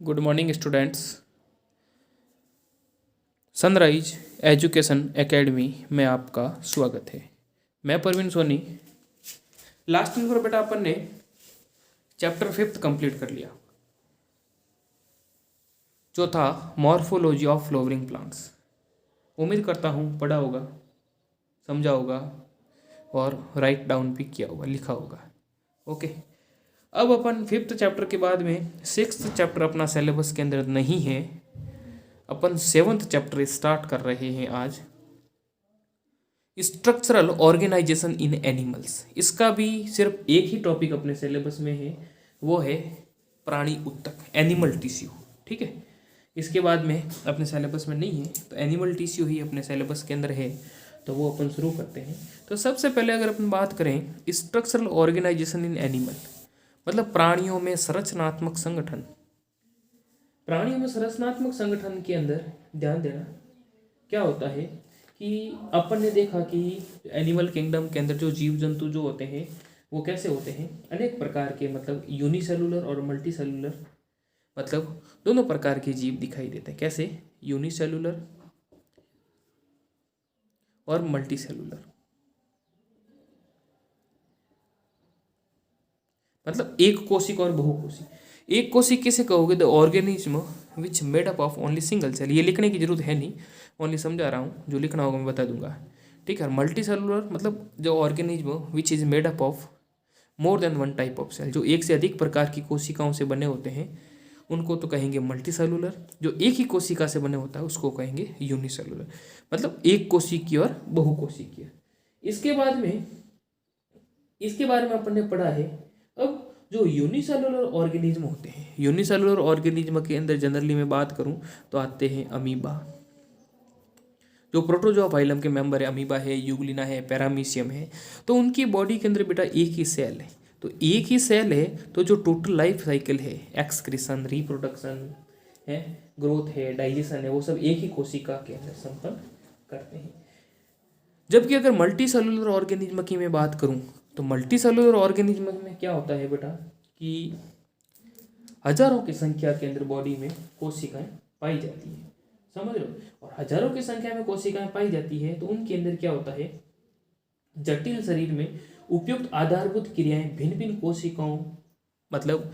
Good morning students. Sunrise education academy में आपका स्वागत है। मैं परवीन सोनी। लास्ट दिन पर बेटा अपन ने चैप्टर 5 कंप्लीट कर लिया, जो था मॉर्फोलॉजी ऑफ फ्लावरिंग प्लांट्स। उम्मीद करता हूँ पढ़ा होगा, समझा होगा और राइट डाउन भी किया होगा, लिखा होगा। ओके, अब अपन 5th चैप्टर के बाद में 6th चैप्टर अपना सिलेबस के अंदर नहीं है, अपन 7th चैप्टर स्टार्ट कर रहे हैं आज। स्ट्रक्चरल ऑर्गेनाइजेशन इन एनिमल्स, इसका भी सिर्फ एक ही टॉपिक अपने सिलेबस में है, वो है प्राणी उत्तक, एनिमल टिश्यू। ठीक है, इसके बाद में अपने सिलेबस में नहीं है, तो एनिमल टिश्यू ही अपने सिलेबस के अंदर है, तो वो अपन शुरू करते हैं। तो सबसे पहले अगर अपन बात करें स्ट्रक्चरल ऑर्गेनाइजेशन इन एनिमल, मतलब प्राणियों में संरचनात्मक संगठन। प्राणियों में संरचनात्मक संगठन के अंदर ध्यान देना क्या होता है कि अपन ने देखा कि एनिमल किंगडम के अंदर जो जीव जंतु जो होते हैं वो कैसे होते हैं, अनेक प्रकार के, मतलब यूनिसेलुलर और मल्टी सेलुलर, मतलब दोनों प्रकार के जीव दिखाई देते हैं। कैसे? यूनिसेलुलर और मल्टी सेलुलर, मतलब एक कोशिक और बहुकोशिक। एक कोशिक किसे कहोगे? The organism which made up of only single cell. ये लिखने की जरूरत है नहीं, ओनली समझा रहा हूँ, जो लिखना होगा मैं बता दूंगा। ठीक है। मल्टी सेलुलर मतलब जो organism which is made up of more than one type of cell, जो एक से अधिक प्रकार की कोशिकाओं से बने होते हैं, उनको तो कहेंगे मल्टी सेलुलर। जो एक ही कोशिका से बने होता है उसको कहेंगे यूनिसेलुलर, मतलब एक कोशिकीय और बहुकोशिकीय। इसके बाद में, इसके बारे में अपन ने पढ़ा है। अब जो यूनिसेलुलर ऑर्गेनिज्म होते हैं, यूनिसेलुलर ऑर्गेनिज्म के अंदर जनरली मैं बात करूं तो आते हैं अमीबा, जो प्रोटोजोआ फाइलम के मेंबर है। अमीबा है, यूग्लिना है, पैरामीशियम है। तो उनकी बॉडी के अंदर बेटा एक ही सेल है, तो एक ही सेल है, तो जो टोटल लाइफ साइकिल है, एक्सक्रीशन, रिप्रोडक्शन है, ग्रोथ है, डाइजेशन है, वो सब एक ही कोशिका के अंदर संपन्न करते हैं। जबकि अगर मल्टी सेलुलर ऑर्गेनिज्म की मैं बात करूं तो मल्टी सेलुलर ऑर्गेनिज्म में क्या होता है बेटा कि हजारों की संख्या के अंदर बॉडी में कोशिकाएं पाई जाती है, समझ रहे हो। और हजारों की संख्या में कोशिकाएं पाई जाती है तो उनके अंदर क्या होता है, जटिल शरीर में उपयुक्त आधारभूत क्रियाएं भिन्न भिन्न कोशिकाओं, मतलब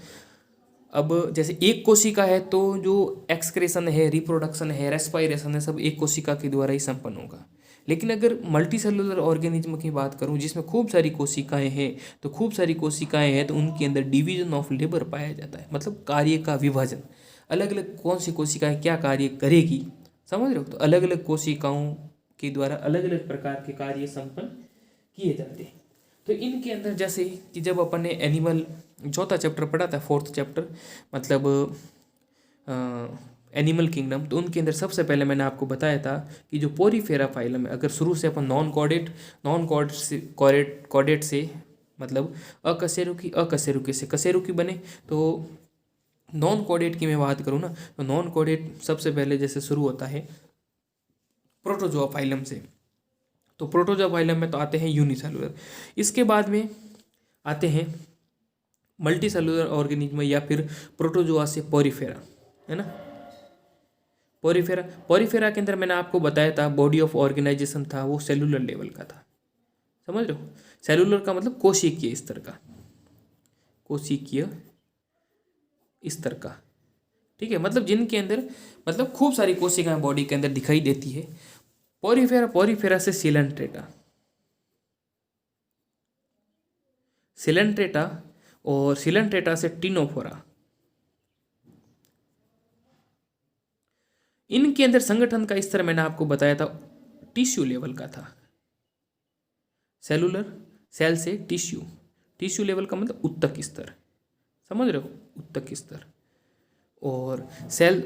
अब जैसे एक कोशिका है तो जो एक्सक्रेशन है, रिप्रोडक्शन है, रेस्पायरेशन है, सब एक कोशिका के द्वारा ही संपन्न होगा। लेकिन अगर मल्टी सेलुलर ऑर्गेनिज्म की बात करूं जिसमें खूब सारी कोशिकाएं हैं, तो खूब सारी कोशिकाएं हैं तो उनके अंदर डिवीजन ऑफ लेबर पाया जाता है, मतलब कार्य का विभाजन। अलग अलग कौन सी कोशिकाएं क्या कार्य करेगी, समझ रहे हो। तो अलग अलग कोशिकाओं के द्वारा अलग अलग प्रकार के कार्य संपन्न किए जाते हैं। तो इनके अंदर जैसे कि जब अपन ने एनिमल चौथा चैप्टर पढ़ा था, 4th चैप्टर, मतलब एनिमल किंगडम, तो उनके अंदर सबसे पहले मैंने आपको बताया था कि जो पोरीफेरा फाइलम है, अगर शुरू से अपन नॉन कॉर्डेट से मतलब अकशेरुकी से कशेरुकी बने, तो नॉन कॉर्डेट की मैं बात करूँ ना, तो नॉन कॉर्डेट सबसे पहले जैसे शुरू होता है प्रोटोजोआ फाइलम से, तो प्रोटोजोआ फाइलम में तो आते हैं यूनिसेलुलर। इसके बाद में आते हैं मल्टी सेलुलर ऑर्गेनिज्म या फिर प्रोटोजोआ से पोरीफेरा, है ना। पोरीफेरा के अंदर मैंने आपको बताया था बॉडी ऑफ ऑर्गेनाइजेशन था वो सेलुलर लेवल का था, समझ रहे हो। सेलुलर का मतलब कोशिकीय स्तर का, कोशिकीय स्तर का। ठीक है, मतलब जिनके अंदर मतलब खूब सारी कोशिकाएं बॉडी के अंदर दिखाई देती है। पोरीफेरा से सिलेंट्रेटा और सिलेंट्रेटा से टिनोफोरा। इनके अंदर संगठन का स्तर मैंने आपको बताया था टिश्यू लेवल का था। सेलुलर, सेल से टिश्यू, टिश्यू लेवल का मतलब उत्तक स्तर, समझ रहे हो, उत्तक स्तर। और सेल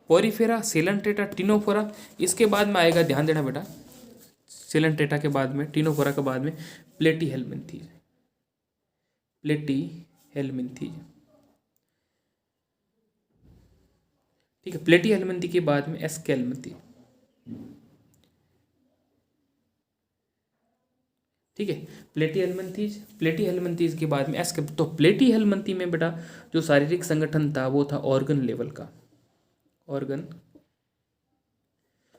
पोरीफेरा, सिलेंट्रेटा, टिनोफोरा। इसके बाद में आएगा, ध्यान देना बेटा, सिलेंट्रेटा के बाद में, टिनोफोरा के बाद में प्लेटीहेल्मिन्थीज, प्लेटीहेल्मिन्थीज। ठीक है, प्लेटीहेल्मिन्थी के बाद में एस्केल्मिन्थी। ठीक है। प्लेटी हेलमिंथीज के बाद में एस तो प्लेटी हेलमिंथी में बेटा जो शारीरिक संगठन था वो था ऑर्गन लेवल का।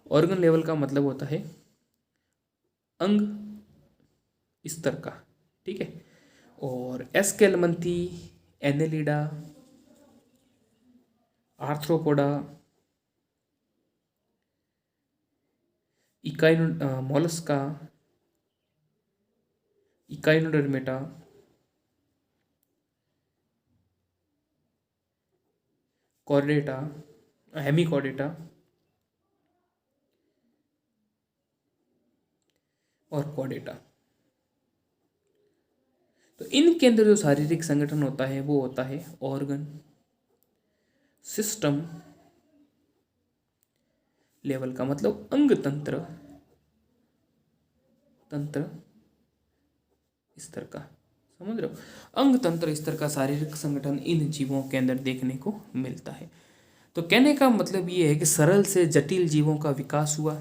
ऑर्गन लेवल का मतलब होता है अंग स्तर का, ठीक है। और Aschelminthes, Annelida, Arthropoda, Mollusca, Echinodermata, Chordata, Hemichordata और कॉर्डेटा। तो इनके अंदर जो शारीरिक संगठन होता है वो होता है ऑर्गन सिस्टम लेवल का, मतलब अंग तंत्र स्तर का, समझ रहे हो। अंग तंत्र स्तर का शारीरिक संगठन इन जीवों के अंदर देखने को मिलता है। तो कहने का मतलब ये है कि सरल से जटिल जीवों का विकास हुआ,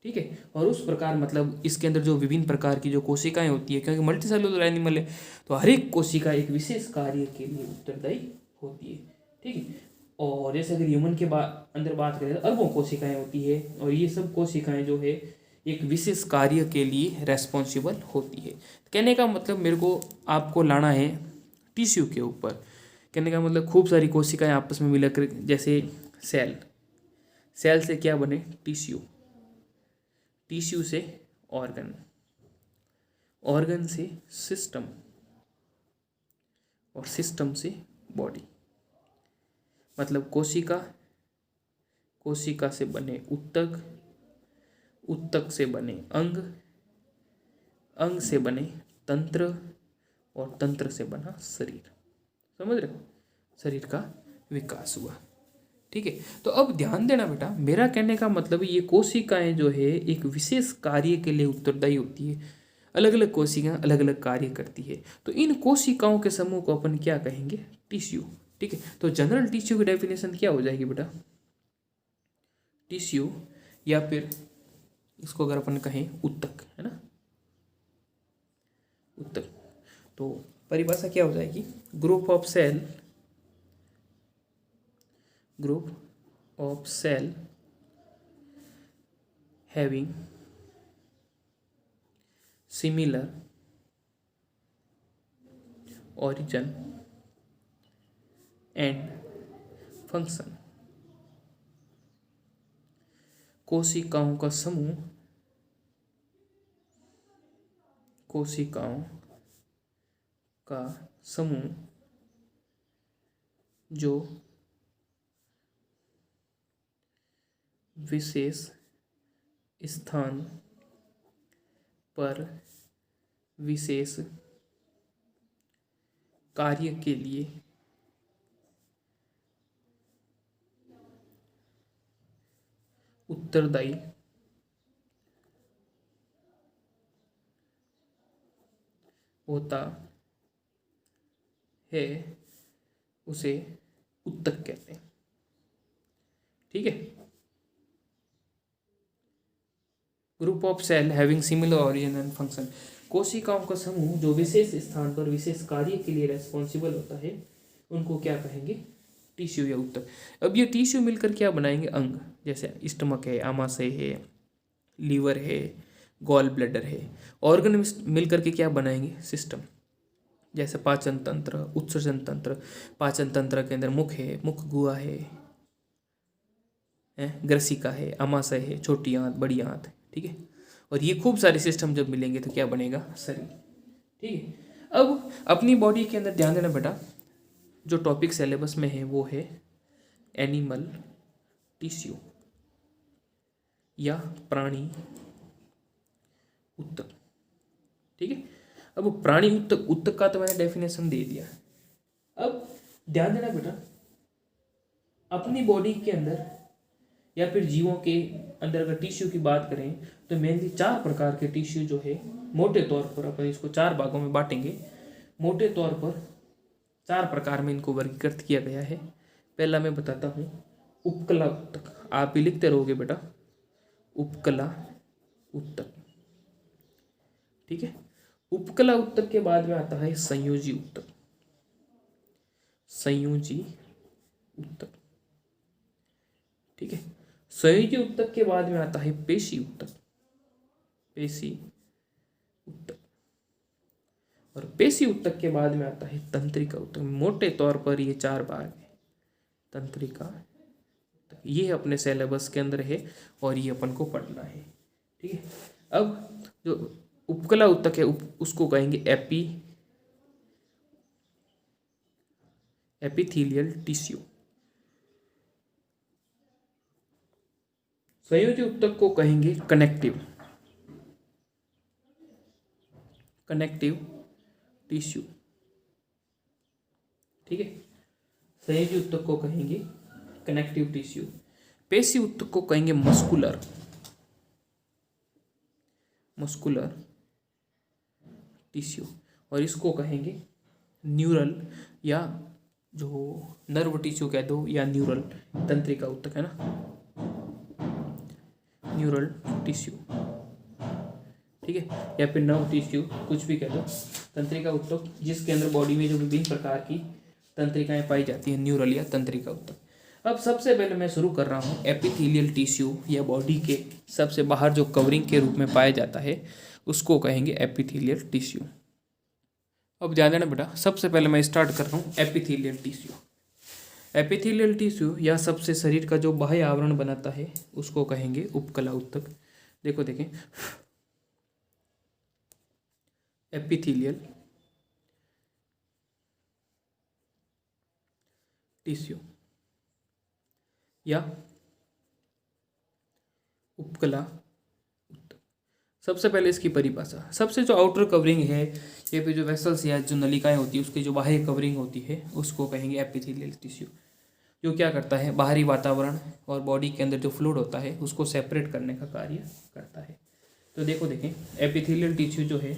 ठीक है। और उस प्रकार मतलब इसके अंदर जो विभिन्न प्रकार की जो कोशिकाएं होती है, क्योंकि मल्टी सेलुलर एनिमल है तो हर एक कोशिका एक विशेष कार्य के लिए उत्तरदायी होती है, ठीक है। और जैसे अगर ह्यूमन के अंदर बात करें तो अरबों कोशिकाएं होती है और ये सब कोशिकाएं जो है एक विशेष कार्य के लिए रेस्पॉन्सिबल होती है। कहने का मतलब मेरे को आपको लाना है टिश्यू के ऊपर। कहने का मतलब खूब सारी कोशिकाएं आपस में मिलकर, जैसे सेल से क्या बने, टिश्यू से ऑर्गन से सिस्टम और सिस्टम से बॉडी। मतलब कोशिका से बने उत्तक से बने अंग से बने तंत्र और तंत्र से बना शरीर। समझ रहे हो, शरीर का विकास हुआ, ठीक है। तो अब ध्यान देना बेटा, मेरा कहने का मतलब ये कोशिकाएं जो है एक विशेष कार्य के लिए उत्तरदायी होती है। अलग अलग कोशिकाएं अलग अलग कार्य करती है। तो इन कोशिकाओं के समूह को अपन क्या कहेंगे, टिश्यू, ठीक है। तो जनरल टिश्यू की डेफिनेशन क्या हो जाएगी बेटा, टिश्यू या फिर इसको अगर अपन कहें उत्तक, है ना, उत्तक। तो परिभाषा क्या हो जाएगी, group of cell having similar origin and function. कोशिकाओं का समूह जो विशेष स्थान पर विशेष कार्य के लिए उत्तरदायी होता है उसे उत्तक कहते हैं, ठीक है। Group of cell having similar origin and function, कोशिकाओं का समूह जो विशेष स्थान पर विशेष कार्य के लिए रेस्पॉन्सिबल होता है, उनको क्या कहेंगे, टिश्यू या उत्तक। अब ये टिश्यू मिलकर क्या बनाएंगे, अंग, जैसे स्टमक है, आमाशय है, लीवर है, गॉल ब्लैडर है। ऑर्गन मिलकर के क्या बनाएंगे, सिस्टम, जैसे पाचन तंत्र, उत्सर्जन तंत्र। पाचन तंत्र के अंदर मुख है, मुख गुहा है, ग्रसिका है, आमाशय है, छोटी आंत, बड़ी आंत, ठीक है। और ये खूब सारे सिस्टम जब मिलेंगे तो क्या बनेगा, शरीर, ठीक है। अब अपनी बॉडी के अंदर ध्यान देना बेटा, जो टॉपिक सिलेबस में है वो है एनिमल टिश्यू या प्राणी उत्तक, ठीक है। अब प्राणी उत्तक का तो मैंने डेफिनेशन दे दिया। अब ध्यान देना बेटा, अपनी बॉडी के अंदर या फिर जीवों के अंदर अगर टिश्यू की बात करें तो मेनली 4 प्रकार के टिश्यू जो है, मोटे तौर पर अपन इसको 4 भागों में बांटेंगे। मोटे तौर पर 4 प्रकार में इनको वर्गीकृत किया गया है। पहला मैं बताता हूँ, उपकला उत्तक, आप भी लिखते रहोगे बेटा, उपकला उत्तक, ठीक है। उपकला ऊतक के बाद में आता है संयोजी ऊतक। संयोजी ऊतक, ठीक है। संयोजी ऊतक के बाद में आता है पेशी ऊतक। पेशी ऊतक। और पेशी ऊतक के बाद में आता है तंत्रिका ऊतक। मोटे तौर पर ये 4 भाग है। तंत्रिका ऊतक ये अपने सिलेबस के अंदर है और ये अपन को पढ़ना है, ठीक है। अब जो उपकला ऊतक है उसको कहेंगे एपिथेलियल टिश्यू। संयोजी ऊतक को कहेंगे कनेक्टिव टिश्यू, ठीक है। संयोजी ऊतक को कहेंगे कनेक्टिव टिश्यू। पेशी ऊतक को कहेंगे मस्कुलर टिश्यू। और इसको कहेंगे न्यूरल, या जो नर्व टिश्यू कह दो, या न्यूरल। तंत्रिका ऊतक है ना, न्यूरल टिश्यू, ठीक है, या फिर नर्व टिश्यू, कुछ भी कह दो। तंत्रिका ऊतक जिसके अंदर बॉडी में जो विभिन्न प्रकार की तंत्रिकाएं पाई जाती हैं, न्यूरल या तंत्रिका ऊतक। अब सबसे पहले मैं शुरू कर रहा हूँ एपिथेलियल टिश्यू, या बॉडी के सबसे बाहर जो कवरिंग के रूप में पाया जाता है उसको कहेंगे एपिथेलियल टिश्यू। अब ध्यान देना बेटा, सबसे पहले मैं स्टार्ट कर रहा हूँ एपिथेलियल टिश्यू। एपिथेलियल टिश्यू या सबसे शरीर का जो बाह्य आवरण बनाता है उसको कहेंगे उपकला ऊतक। देखो देखें, एपिथेलियल टिश्यू या उपकला ऊतक। सबसे पहले इसकी परिभाषा, सबसे जो आउटर कवरिंग है ये पे जो वेसल्स या जो नलिकाएं होती है उसकी जो बाह्य कवरिंग होती है उसको कहेंगे एपिथेलियल टिश्यू। जो क्या करता है, बाहरी वातावरण और बॉडी के अंदर जो फ्लूइड होता है उसको सेपरेट करने का कार्य करता है। तो देखो देखें, एपिथेलियल टिश्यू जो है,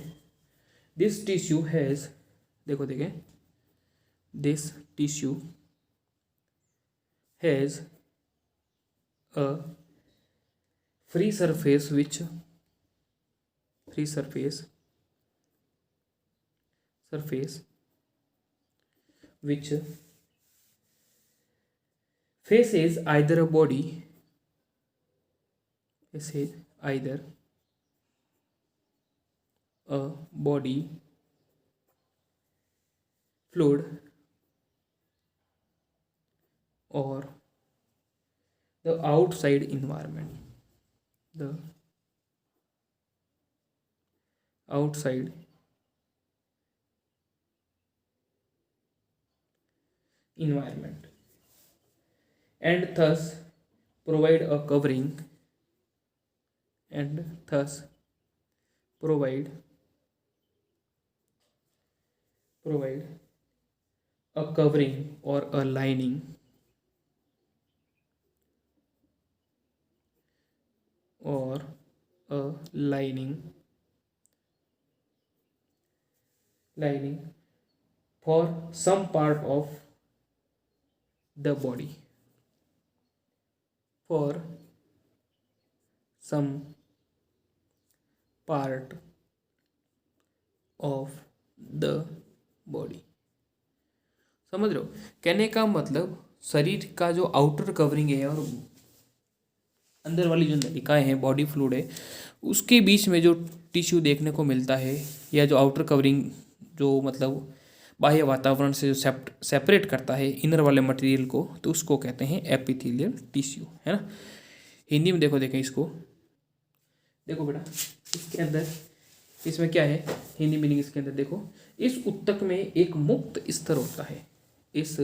दिस टिश्यू हैज़, देखो देखें, this tissue has a free surface which faces either a body, fluid or the outside environment. And thus provide a covering, or a lining for some part of the body, समझ रहे हो? कहने का मतलब शरीर का जो आउटर कवरिंग है और अंदर वाली जो नलिकाएं हैं, बॉडी फ्लूइड है, उसके बीच में जो टिश्यू देखने को मिलता है, या जो आउटर कवरिंग जो मतलब बाह्य वातावरण से जो सेपरेट करता है इनर वाले मटेरियल को, तो उसको कहते हैं एपिथेलियल टिश्यू, है ना। हिंदी में देखो देखें इसको, देखो बेटा इसके अंदर, इसमें क्या है हिंदी मीनिंग इसके अंदर, देखो इस ऊतक में एक मुक्त स्तर होता है। इस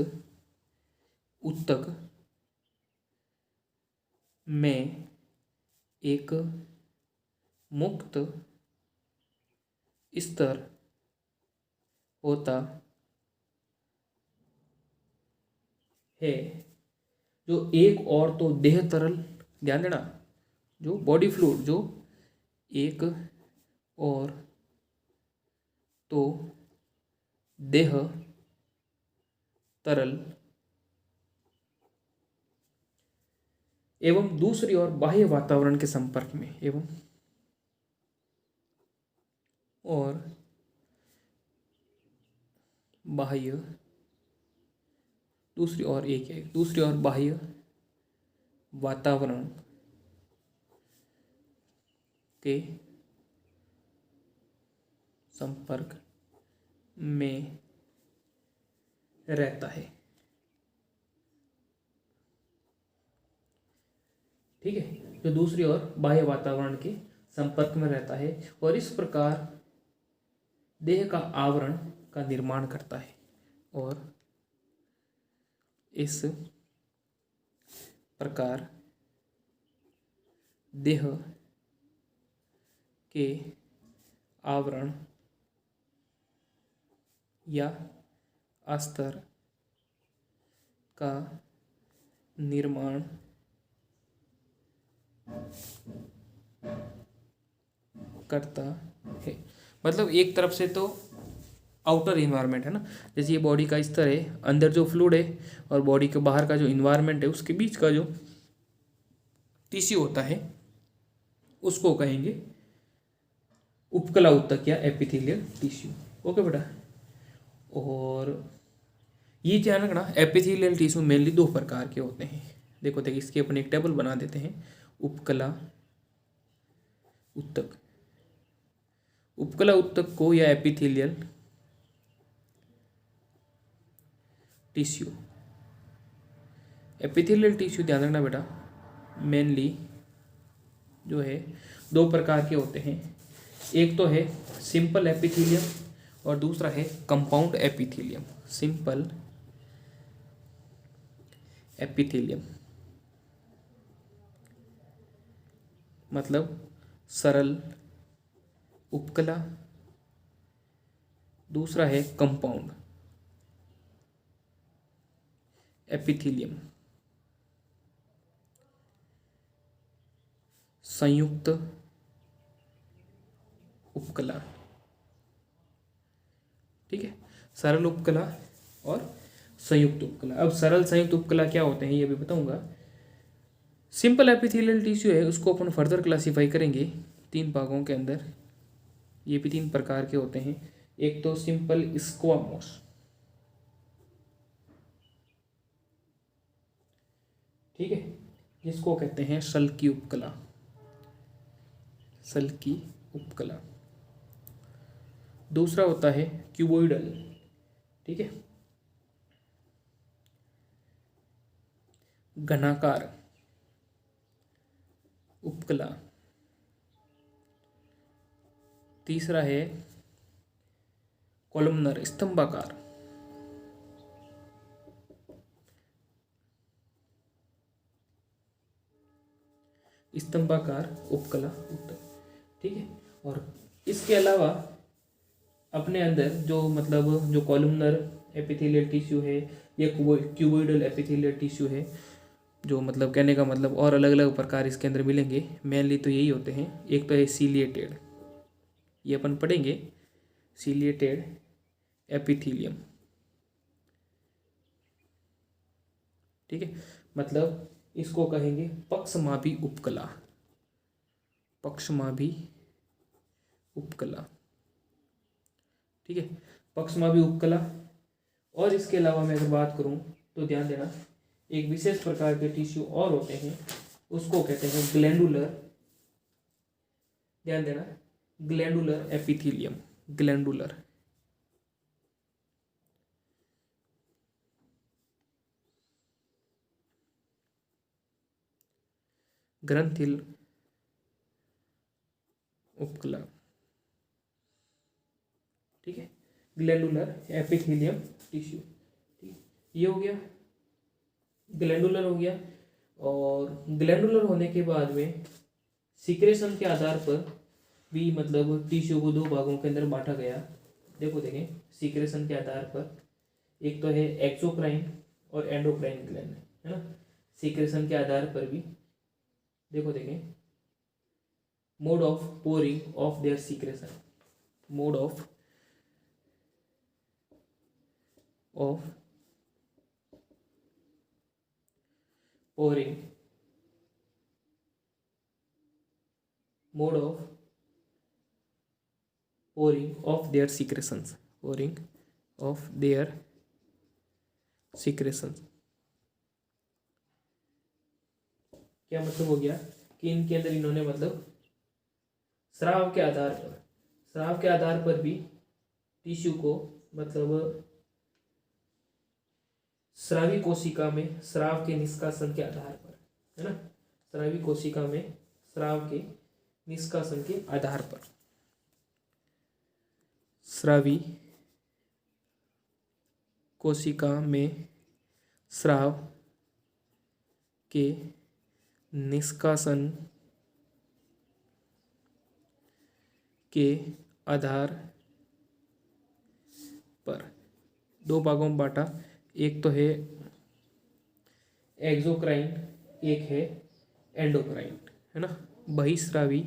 ऊतक में एक मुक्त स्तर होता है, जो एक और तो देह तरल, ध्यान देना, जो बॉडी फ्लूइड, जो एक और तो देह तरल एवं दूसरी ओर बाह्य वातावरण के संपर्क में, बाह्य, दूसरी ओर एक है, दूसरी ओर बाह्य वातावरण के संपर्क में रहता है। ठीक है, जो दूसरी ओर बाह्य वातावरण के संपर्क में रहता है और इस प्रकार देह का आवरण का निर्माण करता है और इस प्रकार देह के आवरण या अस्तर का निर्माण करता है। मतलब एक तरफ से तो आउटर इन्वायरमेंट है ना, जैसे ये बॉडी का स्तर है, अंदर जो फ्लूइड है और बॉडी के बाहर का जो इन्वायरमेंट है उसके बीच का जो टिश्यू होता है उसको कहेंगे उपकला ऊतक या एपिथेलियल टिश्यू। ओके बेटा, और ये ध्यान रखना एपिथेलियल टिश्यू मेनली दो प्रकार के होते हैं। देखो इसकी अपन एक टेबल बना देते हैं। उपकला ऊतक, उपकला ऊतक को या एपिथेलियल टिश्यू, एपिथेलियल टिश्यू ध्यान रखना बेटा मेनली जो है दो प्रकार के होते हैं। एक तो है सिंपल एपिथेलियम और दूसरा है कंपाउंड एपिथेलियम। सिंपल एपिथेलियम मतलब सरल उपकला, दूसरा है कंपाउंड एपिथेलियम संयुक्त उपकला। ठीक है, सरल उपकला और संयुक्त उपकला। अब सरल संयुक्त उपकला क्या होते हैं ये भी बताऊंगा। सिंपल एपिथेलियल टिश्यू है उसको अपन फर्दर क्लासीफाई करेंगे तीन भागों के अंदर। ये भी तीन प्रकार के होते हैं। एक तो सिंपल स्क्वामोस, ठीक है, जिसको कहते हैं सल्की उपकला, सल्की उपकला। दूसरा होता है क्यूबोइडल, ठीक है, घनाकार उपकला। तीसरा है कॉलमनर स्तंभाकार, स्तंभाकार उपकला ऊतक। ठीक है, और इसके अलावा अपने अंदर जो मतलब जो कॉलमनर एपिथेलियल टिश्यू है या क्यूबोइडल एपिथेलियल टिश्यू है, जो मतलब कहने का मतलब और अलग अलग प्रकार इसके अंदर मिलेंगे। मेनली तो यही होते हैं। एक तो है सीलिएटेड, ये अपन पढ़ेंगे, सीलिएटेड एपिथेलियम। ठीक है, मतलब इसको कहेंगे पक्षमाभी उपकला, पक्षमाभी उपकला। ठीक है, पक्षमाभी उपकला। और इसके अलावा मैं अगर बात करूं तो ध्यान देना एक विशेष प्रकार के टिश्यू और होते हैं, उसको कहते हैं ग्लैंडुलर, ध्यान देना, ग्लैंडुलर एपिथेलियम, ग्लैंडुलर। ग्रंथिल उपकला। ठीक है, ग्लैंडुलर एपिथेलियम टिश्यू। ठीक, ये हो गया, ग्लैंडुलर हो गया। और ग्लैंडुलर होने के बाद में सीक्रेशन के आधार पर भी मतलब टिश्यू को दो भागों के अंदर बांटा गया। देखो देखें सीक्रेशन के आधार पर, एक तो है एक्सोक्राइन और एंडोक्राइन ग्लैंड, है ना। सीक्रेशन के आधार पर भी देखो देखें mode of pouring of their secretion, mode of pouring, mode of pouring of their secretions, pouring of their secretion. क्या मतलब हो गया कि इनके अंदर इन्होंने मतलब स्राव के आधार पर भी टिश्यू को मतलब स्रावी कोशिका में स्राव के निष्कासन के आधार पर, है ना, स्रावी कोशिका में स्राव के निष्कासन के आधार पर, स्रावी कोशिका में स्राव के निष्कासन के आधार पर दो भागों में बांटा। एक तो है एक्सोक्राइन, एक है एंडोक्राइन, है ना, बहिस्रावी,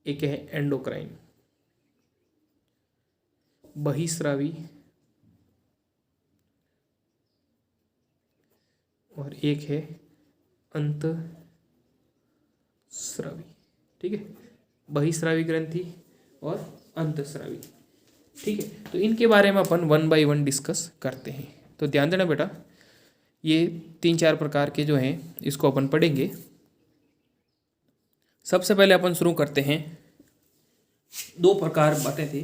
एक है एंडोक्राइन, बहिस्रावी और एक है अंतस्रावी। ठीक है, बहिस्रावी ग्रंथि और अंतस्रावी। ठीक है, तो इनके बारे में अपन 1 बाय 1 डिस्कस करते हैं। तो ध्यान देना बेटा, ये 3-4 प्रकार के जो हैं इसको अपन पढ़ेंगे। सबसे पहले अपन शुरू करते हैं, 2 प्रकार बातें थे,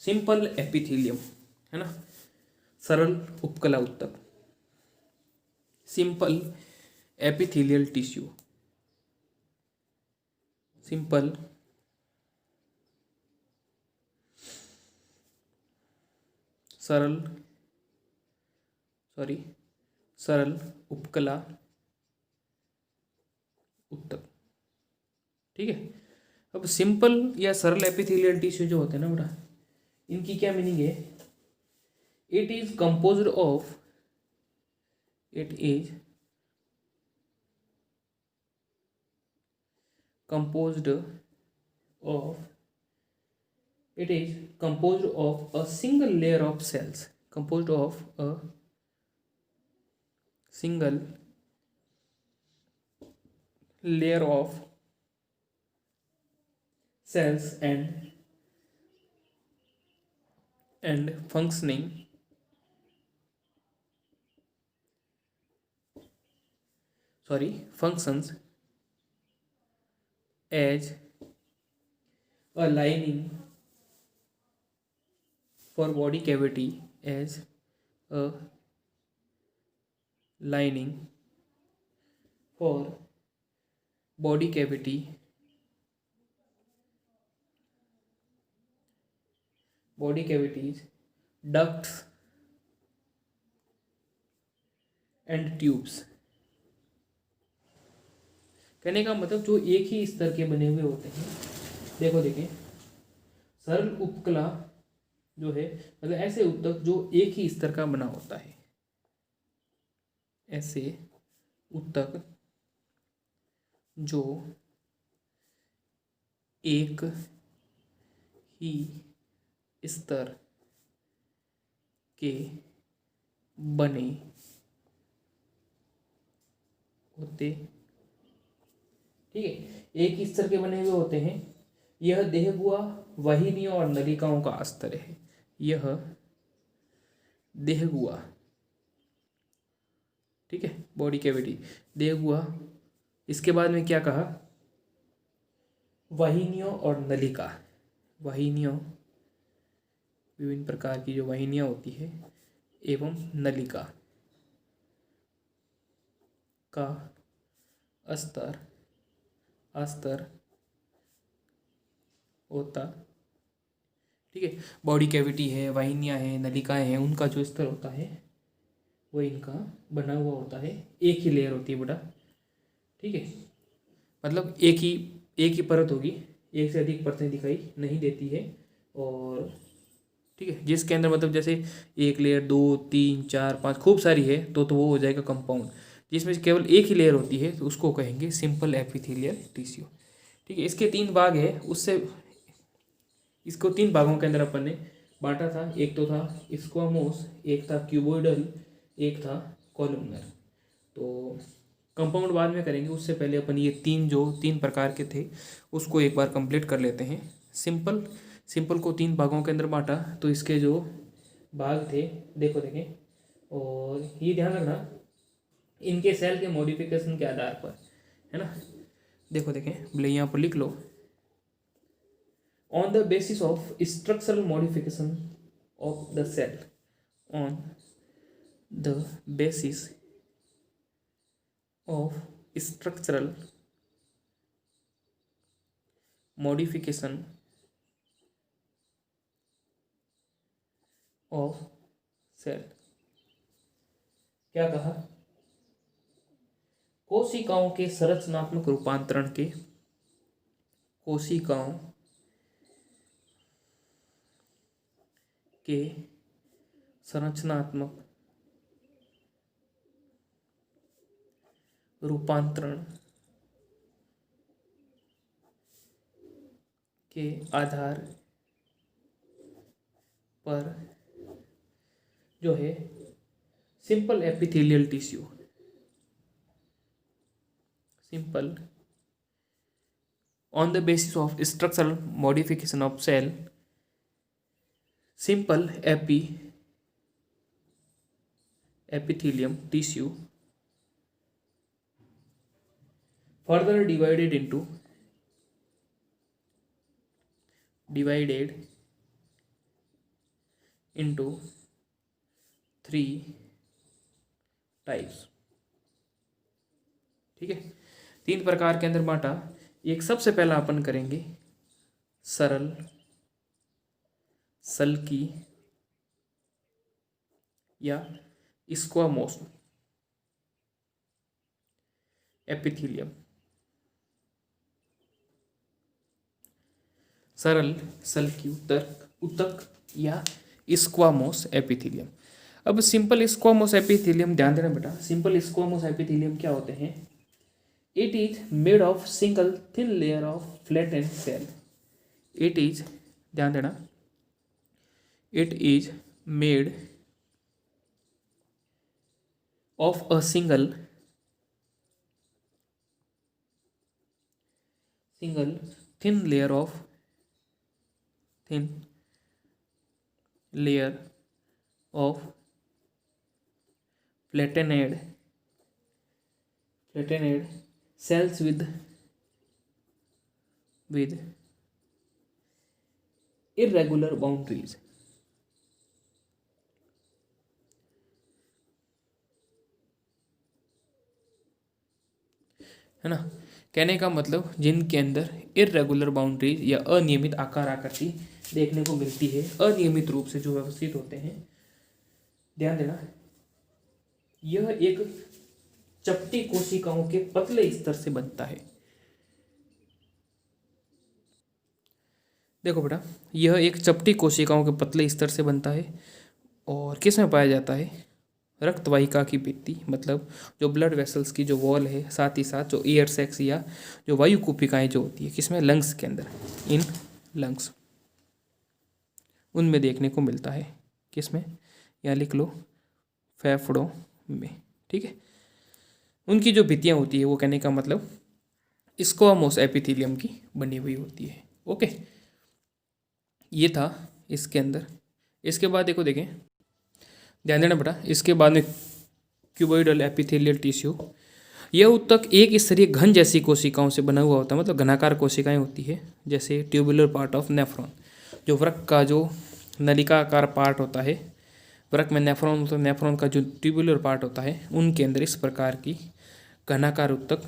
सिंपल एपिथेलियम, है ना, सरल उपकला उत्तक, सिंपल एपिथेलियल टिश्यू, सिंपल सरल उपकला उत्तक। ठीक है, अब सिंपल या सरल एपिथेलियल टिश्यू जो होते हैं ना बेटा, इनकी क्या मीनिंग है? It is composed of a single layer of cells, composed of a single layer of cells and functions as a lining for body cavity, as a lining for body cavity, body cavities, ducts and tubes। कहने का मतलब जो एक ही स्तर के बने हुए होते हैं। देखो देखें, सरल उपकला जो है मतलब ऐसे उत्तक जो एक ही स्तर का बना होता है, ऐसे उत्तक जो एक ही स्तर के बने होते, ठीक है, एक ही स्तर के बने हुए होते हैं। यह देहगुआ वाहिनियों और नलिकाओं का स्तर है, यह देहगुआ, ठीक है, बॉडी कैविटी, देहगुआ। इसके बाद में क्या कहा? वाहिनियों और नलिका, वाहिनियों, विभिन्न प्रकार की जो वाहिनियां होती है, एवं नलिका का अस्तर होता, ठीक है। बॉडी कैविटी है, वाहिनियां हैं, नलिकाएं हैं, उनका जो स्तर होता है वो इनका बना हुआ होता है, एक ही लेयर होती है बेटा, ठीक है, मतलब एक ही परत होगी, एक से अधिक परतें दिखाई नहीं देती है। और ठीक है, जिसके अंदर मतलब जैसे एक लेयर 2, 3, 4, 5 खूब सारी है तो वो हो जाएगा कंपाउंड। जिसमें केवल एक ही लेयर होती है तो उसको कहेंगे सिंपल एपिथेलियल टिश्यू, ठीक है। इसके 3 भाग है, उससे इसको 3 भागों के अंदर अपन ने बांटा था। एक तो था स्क्वामोस, एक था क्यूबोइडल, एक था कॉलमनर। तो कंपाउंड बाद में करेंगे, उससे पहले अपन ये 3 प्रकार के थे उसको एक बार कंप्लीट कर लेते हैं। सिंपल को 3 भागों के अंदर बांटा, तो इसके जो भाग थे देखो देखें, और ये ध्यान रखना इनके सेल के मॉडिफिकेशन के आधार पर, है ना। देखो देखें, बोले यहाँ पर लिख लो, on the basis of structural modification of the cell, on the basis of structural modification of cell. क्या कहा, कोशिकाओं के संरचनात्मक रूपांतरण के, कोशिकाओं के संरचनात्मक रूपांतरण के आधार पर जो है simple epithelial tissue, simple on the basis of structural modification of cell, simple epithelium tissue further divided into 3 types. ठीक है, 3 प्रकार के अंदर बांटा। एक सबसे पहला अपन करेंगे सरल, सल्की या स्क्वामोस एपिथेलियम। सरल, सल्की, उत्तक या स्क्वामोस एपिथेलियम। अब सिंपल स्क्वामोस एपिथेलियम ध्यान देना बेटा, सिंपल स्क्वामोस एपिथेलियम क्या होते हैं, it is made of single thin layer of flattened cell. It is, ध्यान देना, it is made of a single thin layer of flattened cells with irregular boundaries। है ना, कहने का मतलब जिनके अंदर इरेगुलर बाउंड्रीज या अनियमित आकार आकृति देखने को मिलती है, अनियमित रूप से जो व्यवस्थित होते हैं। ध्यान देना, यह एक चपटी कोशिकाओं के पतले स्तर से बनता है। देखो बेटा, यह एक चपटी कोशिकाओं के पतले स्तर से बनता है और किस में पाया जाता है, रक्त वाहिका की भित्ति, मतलब जो ब्लड वेसल्स की जो वॉल है, साथ ही साथ जो एयर सैक्स या जो वायु कूपिकाएं जो होती है किसमें, लंग्स के अंदर, इन लंग्स, उनमें देखने को मिलता है। किसमें, या लिख लो फेफड़ों में। ठीक है, उनकी जो भित्तियाँ होती है वो कहने का मतलब स्क्वामोस एपिथेलियम की बनी हुई होती है। ओके, ये था इसके अंदर। इसके बाद देखो, देखें, ध्यान देना बेटा, इसके बाद में क्यूबॉइडल एपिथेलियल टिश्यू। यह उत्तक एक स्तरीय घन जैसी कोशिकाओं से बना हुआ होता है, मतलब घनाकार कोशिकाएं होती है, जैसे ट्यूबुलर पार्ट ऑफ नेफ्रॉन, जो वृक्क का जो नलिकाकार पार्ट होता है, वृक्क में नेफ्रॉन, तो नेफ्रॉन का जो ट्यूबुलर पार्ट होता है, उनके अंदर इस प्रकार की घनाकार उत्तक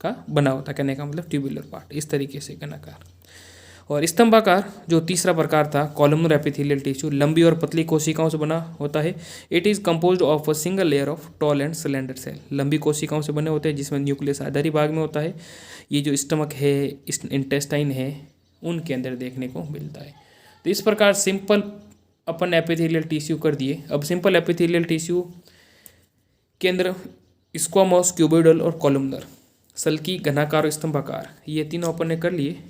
का बना होता है। कहने का मतलब ट्यूबुलर पार्ट इस तरीके से घनाकार। और स्तंभाकार जो तीसरा प्रकार था, कॉलमनर एपिथेलियल टिश्यू, लंबी और पतली कोशिकाओं से बना होता है। It is composed of a single layer of tall and slender cell. लंबी कोशिकाओं से बने होते हैं जिसमें न्यूक्लियस आधारी भाग में होता है। ये जो स्टमक है, इंटेस्टाइन है, उनके अंदर देखने को मिलता है। तो इस प्रकार सिंपल अपन एपिथेलियल टिश्यू कर दिए। अब सिंपल एपिथेलियल टिश्यू के अंदर स्क्वामोस, क्यूबॉइडल और कॉलमनर, सल्की, घनाकार और स्तंभाकार, ये तीनों अपन ने कर लिए।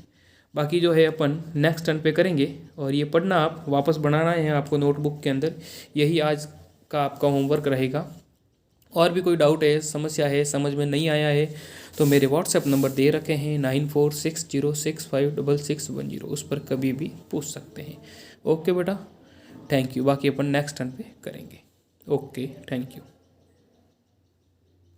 बाकी जो है अपन नेक्स्ट टर्न पे करेंगे। और ये पढ़ना आप वापस बनाना है आपको नोटबुक के अंदर, यही आज का आपका होमवर्क रहेगा। और भी कोई डाउट है, समस्या है, समझ में नहीं आया है, तो मेरे व्हाट्सएप नंबर दे रखे हैं 9460656610, उस पर कभी भी पूछ सकते हैं। ओके बेटा, थैंक यू। बाकी अपन नेक्स्ट टर्न पे करेंगे। Okay, thank you.